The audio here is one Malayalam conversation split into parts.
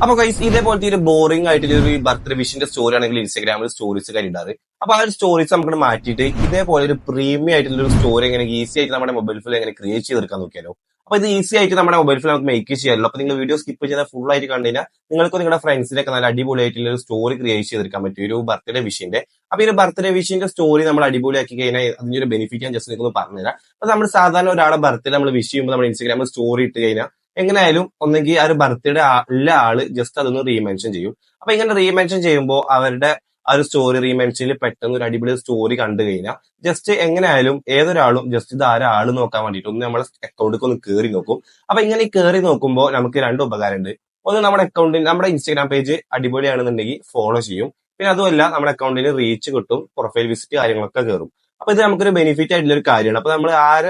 അപ്പൊ ഗൈസ് ഇതേപോലത്തെ ഒരു ബോറിംഗ് ആയിട്ടുള്ള ഒരു ബർത്ത്ഡേ വിഷിന്റെ സ്റ്റോറി ആണെങ്കിൽ ഇൻസ്റ്റാഗ്രാമിൽ സ്റ്റോറീസ് കണ്ടിട്ടാറ്. അപ്പൊ ആ ഒരു സ്റ്റോറീസ് നമുക്ക് മാറ്റിയിട്ട് ഇതേപോലെ ഒരു പ്രീമിയം ആയിട്ടുള്ള ഒരു സ്റ്റോറി എങ്ങനെ ഈസി ആയിട്ട് നമ്മുടെ മൊബൈൽ ഫോണിൽ എങ്ങനെ ക്രിയേറ്റ് ചെയ്തെടുക്കാൻ നോക്കിയാലോ. അപ്പൊ ഇത് ഈസി ആയിട്ട് നമ്മുടെ മൊബൈൽ ഫോണിൽ നമുക്ക് മേക്ക് ചെയ്യാമല്ലോ. അപ്പൊ നിങ്ങൾ വീഡിയോ സ്കിപ്പ് ചെയ്താൽ ഫുൾ ആയിട്ട് കണ്ടു കഴിഞ്ഞാൽ നിങ്ങൾക്ക് നിങ്ങളുടെ ഫ്രണ്ട്സിനൊക്കെ നല്ല അടിപൊളിയായിട്ടുള്ള ഒരു സ്റ്റോറി ക്രിയേറ്റ് ചെയ്തെടുക്കാൻ പറ്റും ഒരു ബർത്ത്ഡേ വിഷിന്റെ. അപ്പൊ ഈ ഒരു ബർത്ത്ഡേ വിഷിന്റെ സ്റ്റോറി നമ്മൾ അടിപൊളിയാക്കി കഴിഞ്ഞാൽ അതിന്റെ ഒരു ബെനിഫിറ്റ് ഞാൻ ജസ്റ്റ് നിങ്ങൾക്ക് പറഞ്ഞുതരാം. അപ്പൊ നമ്മൾ സാധാരണ ഒരാളെ ബർത്ത്ഡേ നമ്മൾ വിഷ് ചെയ്യുമ്പോൾ നമ്മൾ ഇൻസ്റ്റാഗ്രാമിൽ സ്റ്റോറി ഇട്ട് കഴിഞ്ഞാൽ എങ്ങനെയായാലും ഒന്നെങ്കിൽ ആ ഒരു ബർത്ത്ഡേ ഉള്ള ആള് ജസ്റ്റ് അതൊന്ന് റീമെൻഷൻ ചെയ്യും. അപ്പൊ ഇങ്ങനെ റീമെൻഷൻ ചെയ്യുമ്പോൾ അവരുടെ ആ ഒരു സ്റ്റോറി റീമെൻഷനിൽ പെട്ടെന്ന് ഒരു അടിപൊളി സ്റ്റോറി കണ്ടു കഴിഞ്ഞാൽ ജസ്റ്റ് എങ്ങനെയായാലും ഏതൊരാളും ജസ്റ്റ് ഇത് ആരാള് നോക്കാൻ വേണ്ടിയിട്ട് ഒന്ന് നമ്മളെ അക്കൗണ്ടിലേക്ക് ഒന്ന് കയറി നോക്കും. അപ്പൊ ഇങ്ങനെ കയറി നോക്കുമ്പോൾ നമുക്ക് രണ്ട് ഉപകാരമുണ്ട്. ഒന്ന് നമ്മുടെ അക്കൗണ്ടിൽ നമ്മുടെ ഇൻസ്റ്റാഗ്രാം പേജ് അടിപൊളിയാണെന്നുണ്ടെങ്കിൽ ഫോളോ ചെയ്യും. പിന്നെ അതുമല്ല നമ്മുടെ അക്കൗണ്ടിന് റീച്ച് കിട്ടും, പ്രൊഫൈൽ വിസിറ്റ് കാര്യങ്ങളൊക്കെ കയറും. അപ്പൊ ഇത് നമുക്കൊരു ബെനിഫിറ്റ് ആയിട്ടുള്ള ഒരു കാര്യമാണ്. അപ്പൊ നമ്മൾ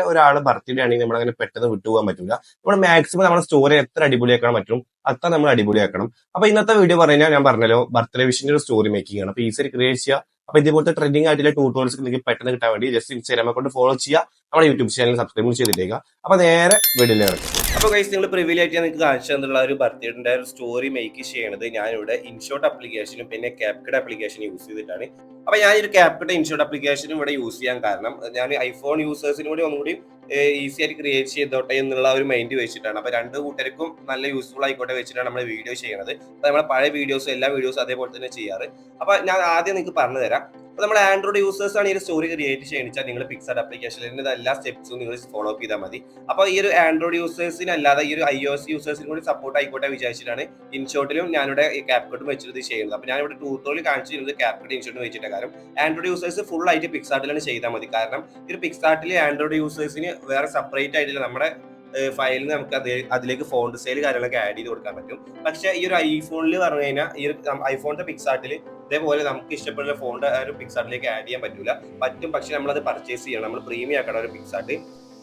ഒരാളെ ബർത്ത്ഡേ ആണെങ്കിൽ നമ്മൾ അങ്ങനെ പെട്ടെന്ന് വിട്ടുപോകാൻ പറ്റില്ല. നമ്മൾ മാക്സിമം നമ്മുടെ സ്റ്റോറി എത്ര അടിപൊളിയാക്കാൻ പറ്റും അത്ര നമ്മൾ അടിപൊളിയാക്കണം. അപ്പൊ ഇന്നത്തെ വീഡിയോ പറഞ്ഞാൽ ഞാൻ പറഞ്ഞല്ലോ ബർത്ത്ഡേ വിഷിന്റെ ഒരു സ്റ്റോറി മേക്കിംഗ് ആണ്. അപ്പൊ ഈസി ക്രിയേറ്റ് ചെയ്യുക. അപ്പൊ ഇതുപോലത്തെ ട്രെൻഡിങ് ആയിട്ടുള്ള ട്യൂട്ടോറിയൽസ് നിങ്ങൾക്ക് പെട്ടെന്ന് കിട്ടാൻ വേണ്ടി ജസ്റ്റ് ഇൻസ്റ്റാഗ്രാം അക്കൗണ്ട് ഫോളോ ചെയ്യുക, നമ്മുടെ യൂട്യൂബ് ചാനൽ സബ്സ്ക്രൈബ് ചെയ്തിട്ടേക്കുക. അപ്പൊ നേരെ വീഡിയോയിലാണ്. അപ്പൊ ഗൈസ് നിങ്ങൾ പ്രിവിലേറ്റ് ചെയ്യാൻ നിങ്ങൾക്ക് കാണിച്ചു തന്നിട്ടുള്ള ഒരു ബർത്ത്ഡേന്റെ ഒരു സ്റ്റോറി മേക്ക് ചെയ്യണത് ഞാനിവിടെ ഇൻഷോട്ട് ആപ്ലിക്കേഷനും പിന്നെ ക്യാപ്കട്ട് ആപ്ലിക്കേഷൻ യൂസ് ചെയ്തിട്ടാണ്. അപ്പൊ ഞാൻ ഈ ഒരു ക്യാപ്കട്ട് ഇൻഷോട്ട് ആപ്ലിക്കേഷനും ഇവിടെ യൂസ് ചെയ്യാൻ കാരണം ഞാൻ ഐഫോൺ യൂസേഴ്സിനും കൂടി ഒന്നുകൂടി ഈസി ആയിട്ട് ക്രിയേറ്റ് ചെയ്തോട്ടെ എന്നുള്ള ഒരു മൈൻഡ് വെച്ചിട്ടാണ്. അപ്പൊ രണ്ട് കൂട്ടർക്കും നല്ല യൂസ്ഫുൾ ആയിക്കോട്ടെ വെച്ചിട്ടാണ് നമ്മൾ വീഡിയോ ചെയ്യുന്നത്. അപ്പൊ നമ്മളെ പഴയ വീഡിയോസും എല്ലാ വീഡിയോസും അതേപോലെ തന്നെ ചെയ്യാറ്. അപ്പൊ ഞാൻ ആദ്യം നിങ്ങൾക്ക് പറഞ്ഞു തരാം. അപ്പൊ നമ്മുടെ ആൻഡ്രോയിഡ് യൂസേഴ്സ് ആണ് ഈ ഒരു സ്റ്റോറി ക്രിയേറ്റ് ചെയ്യണിച്ചാൽ നിങ്ങൾ പിക്സാർട്ട് ആപ്ലിക്കേഷനിൽ എല്ലാ സ്റ്റെപ്സും നിങ്ങൾ ഫോളോ അപ്പ് ചെയ്താൽ മതി. അപ്പൊ ഈ ഒരു ആൻഡ്രോയിഡ് യൂസേഴ്സിന് അല്ലാതെ ഈ ഒരു iOS യൂസേഴ്സിനും കൂടി സപ്പോർട്ട് ആയിക്കോട്ടെ വിചാരിച്ചിട്ടാണ് ഇൻഷോട്ടിലും ഞാനിവിടെ ക്യാപ്കട്ടും വെച്ചിട്ട് ചെയ്യുന്നത്. അപ്പൊ ഞാനിവിടെ ട്യൂട്ടോറിയൽ കാണിച്ചിരുന്നത് ക്യാപ്കട്ട് ഇൻഷോട്ടും വെച്ചിട്ട്. കാരണം ആൻഡ്രോയിഡ് യൂസേഴ്സ് ഫുൾ ആയിട്ട് പിക്സാർട്ടിലാണ് ചെയ്താൽ മതി. കാരണം ഈ ഒരു പിക്സാർട്ടിൽ ആൻഡ്രോയിഡ് യൂസേഴ്സിന് വേറെ സെപ്പറേറ്റ് ആയിട്ടുള്ള നമ്മുടെ ഫയലിൽ നമുക്ക് അതിലേക്ക് ഫോണ്ട് സ്റ്റൈൽ കാര്യങ്ങളൊക്കെ ആഡ് ചെയ്ത് കൊടുക്കാൻ പറ്റും. പക്ഷേ ഈ ഒരു ഐഫോണിൽ പറഞ്ഞു കഴിഞ്ഞാൽ ഈ ഒരു ഐഫോണിന്റെ പിക്സാർട്ടിൽ ഇതേപോലെ നമുക്ക് ഇഷ്ടപ്പെടുന്ന ഫോണ്ട് ഒരു പിക്സാർട്ടിലേക്ക് ആഡ് ചെയ്യാൻ പറ്റും. പക്ഷെ നമ്മളത് പർച്ചേസ് ചെയ്യണം, നമ്മൾ പ്രീമിയം ആക്കണം ഒരു പിക്സാർട്ട്.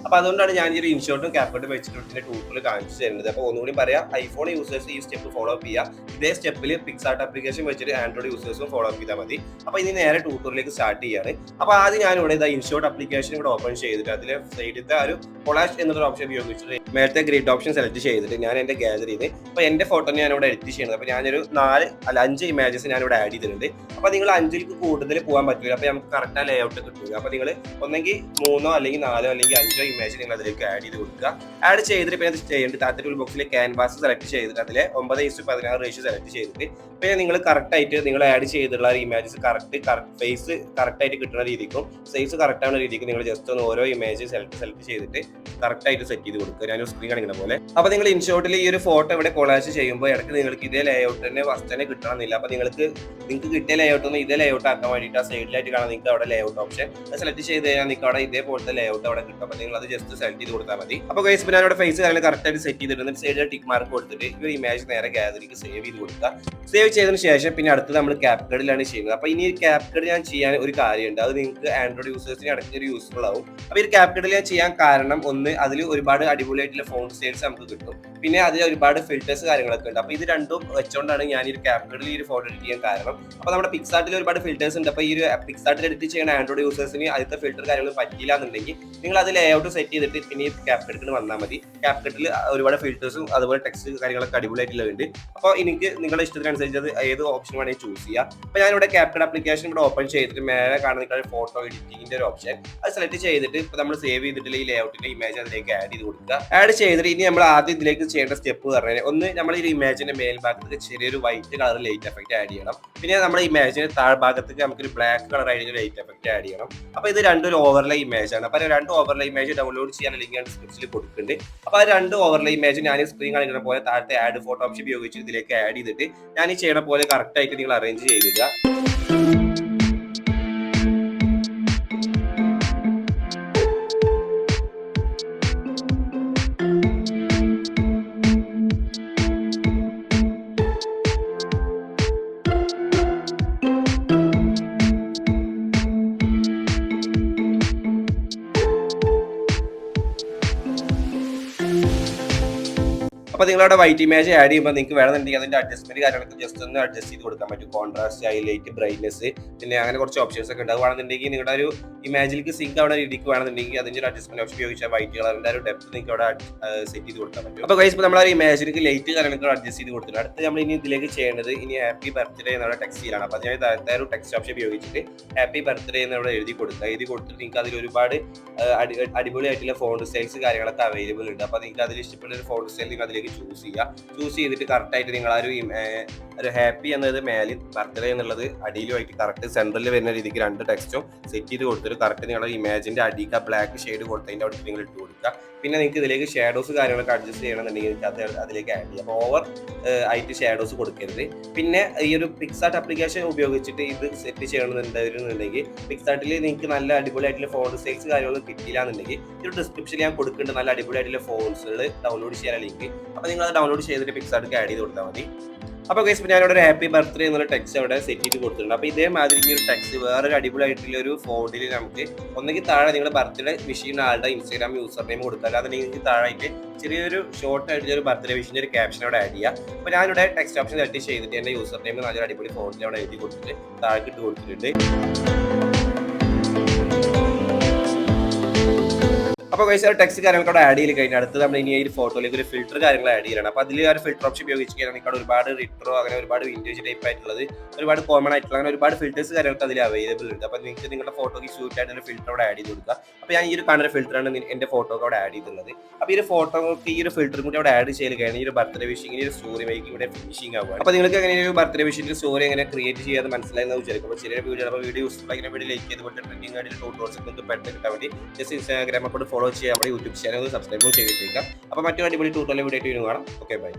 അപ്പൊ അതുകൊണ്ടാണ് ഞാൻ ഈ ഒരു ഇൻഷോട്ടും ക്യാപ്കട്ടും വെച്ചിട്ട് ട്യൂട്ടോറിയൽ കാണിച്ചു തരുന്നത്. അപ്പൊ ഒന്നുകൂടി പറയാം, ഐഫോൺ യൂസേഴ്സ് ഈ സ്റ്റെപ്പ് ഫോളോ അപ്പ് ചെയ്യുക. ഇതേ സ്റ്റെപ്പിൽ പിക്സാർട്ട് ആപ്ലിക്കേഷൻ വെച്ചിട്ട് ആൻഡ്രോയിഡ് യൂസേഴ്സും ഫോളോ അപ്പ് ചെയ്താൽ മതി. അപ്പൊ ഇനി നേരെ ട്യൂട്ടോറിയലേക്ക് സ്റ്റാർട്ട് ചെയ്യാണ്. അപ്പൊ ആദ്യം ഞാനിവിടെ ഇതാ ഇൻഷോട്ട് ആപ്ലിക്കേഷൻ ഇവിടെ ഓപ്പൺ ചെയ്തിട്ട് അതിൽ സൈഡിലത്തെ ഒരു കൊളാഷ് എന്നുള്ള ഓപ്ഷൻ ഉപയോഗിച്ചിട്ട് നേരത്തെ ഗ്രിഡ് ഓപ്ഷൻ സെലക്ട് ചെയ്തിട്ട് ഞാൻ എന്റെ ഗാലറിയിൽ അപ്പൊ എന്റെ ഫോട്ടോ ഞാൻ ഇവിടെ എഡിറ്റ് ചെയ്യുന്നത്. അപ്പൊ ഞാനൊരു 5 ഇമേജസ് ഞാൻ ഇവിടെ ആഡ് ചെയ്തിട്ടുണ്ട്. അപ്പൊ നിങ്ങൾ 5ൽ കൂടുതൽ പോകാൻ പറ്റില്ല. അപ്പൊ നമുക്ക് കറക്റ്റ് ആ ലേഔട്ട് കിട്ടില്ല. അപ്പൊ നിങ്ങൾ ഒന്നെങ്കിൽ 3 അല്ലെങ്കിൽ 4 അല്ലെങ്കിൽ 5 ഇമേജ് നിങ്ങൾ അതിലേക്ക് ആഡ് ചെയ്ത് കൊടുക്കുക. ആഡ് ചെയ്തിട്ട് പിന്നെ ചെയ്യേണ്ടത് താഴത്തെ ടൂൾ ബോക്സിൽ ക്യാൻവാസ് സെലക്ട് ചെയ്തിട്ട് അതിലെ 9:16 റേഷ്യോ സെലക്ട് ചെയ്തിട്ട് പിന്നെ നിങ്ങൾ കറക്റ്റ് ആയിട്ട് നിങ്ങൾ ആഡ് ചെയ്തിട്ടുള്ള ഇമേജസ് ഫേസ് കറക്റ്റ് ആയിട്ട് കിട്ടുന്ന രീതിക്കും സൈസ് കറക്റ്റ് ആവുന്ന രീതിക്കും നിങ്ങൾ ജസ്റ്റ് ഒന്ന് ഓരോ ഇമേജ് സെലക്ട് ചെയ്തിട്ട് കറക്റ്റ് ആയിട്ട് സെറ്റ് ചെയ്ത് കൊടുക്കുക. ഞാൻ സ്ക്രീൻ കാണിക്കുന്ന പോലെ. അപ്പൊ നിങ്ങൾ ഇൻഷോട്ടിൽ ഈ ഒരു ഫോട്ടോ ഇവിടെ കൊളാഷ് ചെയ്യുമ്പോൾ ഇടയ്ക്ക് നിങ്ങൾക്ക് ഇതേ ലേഔട്ട് തന്നെ ഫസ്റ്റ് തന്നെ കിട്ടണമെന്നില്ല. അപ്പൊ നിങ്ങൾക്ക് കിട്ടിയ ലേഔട്ട് ഒന്ന് ഇതേ ലേഔട്ട് ആക്കാൻ വേണ്ടിയിട്ട് ആ സൈഡിലായിട്ട് കാണാൻ നിങ്ങൾക്ക് അവിടെ ലേഔട്ട് ഓപ്ഷൻ സെലക്ട് ചെയ്ത് കഴിഞ്ഞാൽ നിങ്ങൾക്ക് അവിടെ ഇതേപോലത്തെ ലേഔട്ട് അവിടെ കിട്ടും. അപ്പൊ നിങ്ങൾ അത് ജസ്റ്റ് സെലക്ട് ചെയ്ത് കൊടുത്താൽ മതി. അപ്പൊ ഗൈസ് പിന്നെ അവിടെ ഫേസ് കാര്യങ്ങൾ കറക്റ്റ് ആയിട്ട് സെറ്റ് ചെയ്തിട്ട് സൈഡിൽ ടിക്ക് മാർക്ക് കൊടുത്തിട്ട് ഈ ഒരു ഇമേജ് നേരെ ഗാലറിക്ക് സേവ് ചെയ്ത് കൊടുക്കുക. സേവ് ചെയ്തതിന് ശേഷം പിന്നെ അടുത്തത് നമ്മൾ ക്യാപ്കട്ടിലാണ് ചെയ്യുന്നത്. അപ്പൊ ഇനി ക്യാപ്കട്ട് ഞാൻ ചെയ്യാൻ ഒരു കാര്യമുണ്ട്, അത് നിങ്ങൾക്ക് ആൻഡ്രോയിഡ് യൂസേഴ്സിന് ഇടയ്ക്ക് ഒരു യൂസ്ഫുൾ ആവും. അപ്പൊ ഈ ക്യാപ്കട്ടിൽ ഞാൻ ചെയ്യാൻ കാരണം ഒന്ന്, അതിൽ ഒരുപാട് അടിപൊളിയായിട്ടുള്ള ഫോണ്ട് സ്റ്റൈൽസ് നമുക്ക് കിട്ടും. പിന്നെ അതിൽ ഒരുപാട് ഫിൽറ്റേഴ്സ് കാര്യങ്ങളൊക്കെ ഉണ്ട്. അപ്പൊ ഇത് രണ്ടും വെച്ചുകൊണ്ടാണ് ഞാൻ ഈ ഒരു ക്യാപ്കട്ടിൽ ഈ ഒരു ഫോട്ടോ എഡിറ്റ് ചെയ്യാൻ കാരണം. അപ്പൊ നമ്മുടെ പിക്സാർട്ടിൽ ഒരുപാട് ഫിൽറ്റേഴ്സ് ഉണ്ട്. അപ്പൊ ഈ ഒരു പിക്സാർട്ടിൽ എഡിറ്റ് ചെയ്യുന്ന ആൻഡ്രോയിഡ് യൂസേഴ്സിന് അതിന്റെ ഫിൽറ്റർ കാര്യങ്ങൾ പറ്റില്ല എന്നുണ്ടെങ്കിൽ നിങ്ങൾ അത് ലേഔട്ട് സെറ്റ് ചെയ്തിട്ട് പിന്നെ ഈ ക്യാപ്കട്ടിൽ വന്നാൽ മതി. ക്യാപ്കട്ടിൽ ഒരുപാട് ഫിൽറ്റേഴ്സും അതുപോലെ ടെക്സ്റ്റ് കാര്യങ്ങളൊക്കെ അടിപൊളിയായിട്ടുള്ളതുണ്ട്. അപ്പോൾ എനിക്ക് നിങ്ങളുടെ ഇഷ്ടത്തിനനുസരിച്ച് ഏത് ഓപ്ഷൻ വേണമെങ്കിൽ ചൂസ് ചെയ്യാം. അപ്പോൾ ഞാനിവിടെ ക്യാപ്കട്ട് ആപ്ലിക്കേഷൻ ഇവിടെ ഓപ്പൺ ചെയ്തിട്ട് മേലെ കാണുന്ന ഫോട്ടോ എഡിറ്റിംഗിന്റെ ഒരു ഓപ്ഷൻ അത് സെലക്ട് ചെയ്തിട്ട് ഇപ്പോൾ നമ്മൾ സേവ് ചെയ്തിട്ടുള്ള ഈ ലേഔട്ടിന്റെ ഇമേജ് അതിലേക്ക് ആഡ് ചെയ്ത് കൊടുക്കുക. ആഡ് ചെയ്തിട്ട് ഇനി നമ്മൾ ആദ്യം ഇതിലേക്ക് ചെയ്യേണ്ട സ്റ്റെപ്പ് പറഞ്ഞാൽ ഒന്ന്, നമ്മൾ ഈ ഇമേജിന്റെ മേൽഭാഗത്തേക്ക് ചെറിയൊരു white colour light effect add ചെയ്യണം. പിന്നെ നമ്മുടെ ഇമേജിന്റെ താഴ്ഭാഗത്തേക്ക് നമുക്കൊരു ബ്ലാക്ക് കളർ ആയിട്ട് ലൈറ്റ് എഫക്റ്റ് ആഡ് ചെയ്യണം. അപ്പോൾ ഇത് രണ്ടും ഒരു ഓവർലേ ഇമേജ് ആണ്. അപ്പോൾ രണ്ട് ഓവർലേ ഇമേജ് ഡൗൺലോഡ് ചെയ്യാൻ ലിങ്ക് ഡിസ്ക്രിപ്ഷനിൽ കൊടുക്കുന്നുണ്ട്. അപ്പോൾ ആ രണ്ട് ഓവർലേ ഇമേജ് ഞാൻ സ്ക്രീൻ കാണിക്കുന്ന പോലെ താഴത്തെ ആഡ് ഫോട്ടോ ഓപ്ഷൻ ഉപയോഗിച്ച് ഇതിലേക്ക് ആഡ് ചെയ്തിട്ട് ഞാൻ ഈ ചെയ്യണ പോലെ കറക്റ്റ് ആയിട്ട് നിങ്ങൾ അറേഞ്ച് ചെയ്തിടുക. അപ്പോൾ നിങ്ങളവിടെ വൈറ്റ് ഇമേജ് ആഡ് ചെയ്യുമ്പോൾ നിങ്ങൾക്ക് വേണമെന്നുണ്ടെങ്കിൽ അതിന്റെ അഡ്ജസ്റ്റ്മെന്റ് കാര്യങ്ങളൊക്കെ ജസ്റ്റ് ഒന്ന് അഡ്ജസ്റ്റ് ചെയ്ത് കൊടുക്കാൻ പറ്റും. കോൺട്രാസ്റ്റ്, ഹൈലൈറ്റ്, ബ്രൈറ്റ്നസ്, പിന്നെ അങ്ങനെ കുറച്ച് ഓപ്ഷൻസ് ഒക്കെ ഉണ്ട്. അത് വേണമെന്നുണ്ടെങ്കിൽ നിങ്ങളുടെ ഒരു ഇമേജിലേക്ക് സിങ്ക് ആവുന്ന രീതിക്ക് വേണമെന്നുണ്ടെങ്കിൽ അതിന്റെ ഒരു അഡ്ജസ്റ്റ്മെന്റ് ഓപ്ഷൻ ഉപയോഗിച്ചാൽ വൈറ്റ് കളറിന്റെ ഒരു ഡെപ്ത് നിങ്ങൾക്ക് അവിടെ സെറ്റ് ചെയ്ത് കൊടുക്കാൻ പറ്റും. അപ്പോൾ ഗൈസ് ഇപ്പോൾ നമ്മൾ ആ ഇമേജിലേക്ക് ലൈറ്റ് കാര്യങ്ങളൊക്കെ അഡ്ജസ്റ്റ് ചെയ്ത് കൊടുത്തിട്ടുണ്ട്. അടുത്ത് നമ്മൾ ഇനി ഇതിലേക്ക് ചെയ്യേണ്ടത് ഇനി ഹാപ്പി ബർത്ത്ഡേ എന്നുള്ള ടെക്സ്റ്റിലാണ്. അപ്പോൾ അതിനായി താഴത്തെ ഒരു ടെക്സ്റ്റ് ഓപ്ഷൻ ഉപയോഗിച്ചിട്ട് ഹാപ്പി ബർത്ത്ഡേ എന്നവിടെ എഴുതി കൊടുക്കുക. എഴുതി കൊടുത്തിട്ട് നിങ്ങൾക്ക് അതിൽ ഒരുപാട് അടിപൊളിയായിട്ടുള്ള ഫോണ്ട് സ്റ്റൈൽസ് കാര്യങ്ങളൊക്കെ അവൈലബിൾ ഉണ്ട്. അപ്പോൾ നിങ്ങൾക്ക് അതിൽ ഇഷ്ടപ്പെട്ട ഒരു ഫോണ്ട് സ്റ്റൈൽ നിങ്ങൾ അതിലേക്ക് ചൂസ് ചെയ്യുക. ചൂസ് ചെയ്തിട്ട് കറക്റ്റായിട്ട് നിങ്ങൾ ആ ഒരു ഹാപ്പി എന്നത് മേലിൽ, ബർത്ത്ഡേ എന്നുള്ളത് അടിയിലുമായിട്ട് കറക്റ്റ് സെൻട്രലിൽ വരുന്ന രീതിക്ക് രണ്ട് ടെക്സ്റ്റും സെറ്റ് ചെയ്ത് കൊടുത്തിട്ട് കറക്റ്റ് നിങ്ങളുടെ ഇമേജിന്റെ അടിക്ക് ബ്ലാക്ക് ഷെയ്ഡ് കൊടുത്തതിന്റെ അവിടെ നിങ്ങൾ ഇട്ട് കൊടുക്കുക. പിന്നെ നിങ്ങൾക്ക് ഇതിലേക്ക് ഷാഡോസ് കാര്യങ്ങളൊക്കെ അഡ്ജസ്റ്റ് ചെയ്യണമെന്നുണ്ടെങ്കിൽ നിങ്ങൾക്ക് അതിലേക്ക് ആഡ് ചെയ്യാം. അപ്പോൾ ഓവർ ആയിട്ട് ഷാഡോസ് കൊടുക്കരുത്. പിന്നെ ഈ ഒരു പിക്സാർട്ട് ആപ്ലിക്കേഷൻ ഉപയോഗിച്ചിട്ട് ഇത് സെറ്റ് ചെയ്യണമെന്നുണ്ടെങ്കിൽ പിക്സാർട്ടിൽ നിങ്ങൾക്ക് നല്ല അടിപൊളിയായിട്ടുള്ള ഫോണ്ട് സ്റ്റൈൽസ് കാര്യങ്ങളൊന്നും കിട്ടിയില്ല എന്നുണ്ടെങ്കിൽ ഈ ഒരു ഡിസ്ക്രിപ്ഷനിൽ ഞാൻ കൊടുക്കുന്നുണ്ട് നല്ല അടിപൊളിയായിട്ടുള്ള ഫോൺസുകൾ ഡൗൺലോഡ് ചെയ്യാൻ ലിങ്ക്. അപ്പോൾ നിങ്ങൾ അത് ഡൗൺലോഡ് ചെയ്തിട്ട് പിക്സാർട്ടിലേക്ക് ആഡ് ചെയ്ത് കൊടുത്താൽ മതി. അപ്പോൾ ഗൈസ് ഞാനിവിടെ ഒരു ഹാപ്പി ബർത്ത്ഡേ എന്നുള്ള ടെക്സ്റ്റ് അവിടെ സെറ്റ് ചെയ്ത് കൊടുത്തിട്ടുണ്ട്. അപ്പോൾ ഇതേമാതിരി ഈ ഒരു ടെക്സ്റ്റ് വേറൊരു അടിപൊളിയായിട്ടുള്ള ഒരു ഫോണ്ടിൽ നമുക്ക് ഒന്നെങ്കിൽ താഴെ നിങ്ങളുടെ ബർത്ത്ഡേ വിഷ് ചെയ്യുന്ന ആളുടെ ഇൻസ്റ്റാഗ്രാം യൂസർ നെയിം കൊടുക്കുക. അല്ലാതെ നിങ്ങൾക്ക് താഴായിട്ട് ചെറിയൊരു ഷോർട്ട് ആയിട്ടുള്ള ഒരു ബർത്ത്ഡേ വിഷിന്റെ ഒരു ക്യാപ്ഷൻ അവിടെ ആഡ് ചെയ്യുക. അപ്പോൾ ഞാനിവിടെ ടെക്സ്റ്റ് ഓപ്ഷൻ സെറ്റ് ചെയ്തിട്ട് എൻ്റെ യൂസർ നെയിം നല്ലൊരു അടിപൊളി ഫോണ്ടിൽ അവിടെ എഴുതി കൊടുത്തിട്ട് താഴെ ഇട്ട് കൊടുത്തിട്ടുണ്ട്. അപ്പോൾ ഗൈസ് ടെക്സ്റ്റ് കാര്യങ്ങളൊക്കെ അവിടെ ആഡ് ചെയ്ത് കഴിഞ്ഞാൽ അടുത്ത് നമ്മൾ ഇനി ഈ ഫോട്ടോയിലേക്ക് ഒരു ഫിൽറ്റർ കാര്യങ്ങൾ ആഡ് ചെയ്യണം. അപ്പോൾ അതിൽ ആ ഒരു ഫിൽറ്റർ ഓപ്ഷൻ ഉപയോഗിച്ച് കഴിഞ്ഞാൽ നിങ്ങൾക്ക് ഒരുപാട് റിട്രോ അങ്ങനെ ഒരുപാട് വിൻറ്റേജ് ടൈപ്പ് ആയിട്ടുള്ളത് ഒരുപാട് കോമൺ ആയിട്ടുള്ള അങ്ങനെ ഒരുപാട് ഫിൽറ്റേഴ്സ് കാര്യങ്ങളൊക്കെ അതിൽ അവൈലബിൾ ഉണ്ട്. അപ്പോൾ നിങ്ങൾക്ക് നിങ്ങളുടെ ഫോട്ടോയ്ക്ക് ഷൂട്ട് ആയിട്ട് ഒരു ഫിൽറ്റർ അവിടെ ആഡ് ചെയ്ത് കൊടുക്കുക. അപ്പോൾ ഞാൻ ഈ ഒരു കാണുന്ന ഫിൽറ്ററാണ് എൻ്റെ ഫോട്ടോക്ക് അവിടെ ആഡ് ചെയ്തിട്ടുള്ളത്. അപ്പോൾ ഈ ഒരു ഫോട്ടോക്ക് ഈ ഒരു ഫിൽറ്ററും കൂടി അവിടെ ആഡ് ചെയ്ത് കഴിഞ്ഞാൽ ഈ ഒരു ബർത്ത്ഡേ വിഷിംഗ് ഒരു സ്റ്റോറി മേക്കിംഗ് ഇവിടെ ഫിനിഷിംഗ് ആവുക. അപ്പോൾ നിങ്ങൾക്ക് എങ്ങനെ ഒരു ബർത്ത്ഡേ വിഷിന്റെ സ്റ്റോറി എങ്ങനെ ക്രിയേറ്റ് ചെയ്യാതെ മനസ്സിലായെന്ന് വിചാരിക്കും. അപ്പോൾ ചെറിയ വീഡിയോ അപ്പോൾ വീഡിയോ യൂസ്ഫുൾ ആയി വീഡിയോ ലൈക്ക് ചെയ്തുകൊണ്ട് ട്രെൻഡിംഗ് ആയിട്ട് ടൂട്ടോൾസ് നിങ്ങൾക്ക് പെട്ടെന്ന് കിട്ടാൻ വേണ്ടി ജസ്റ്റ് ഇൻസ്റ്റാഗ്രാം അക്കൗണ്ട് ഫോളോ ചെയ്യാൻ നമ്മുടെ യൂട്യൂബ് ചാനൽ സബ്സ്ക്രൈബ് ചെയ്തിട്ടേക്കാം. അപ്പോൾ മറ്റൊരു അടിപൊളി ട്യൂട്ടോറിയൽ വീഡിയോ ആയിട്ട് കാണാം. Okay bye.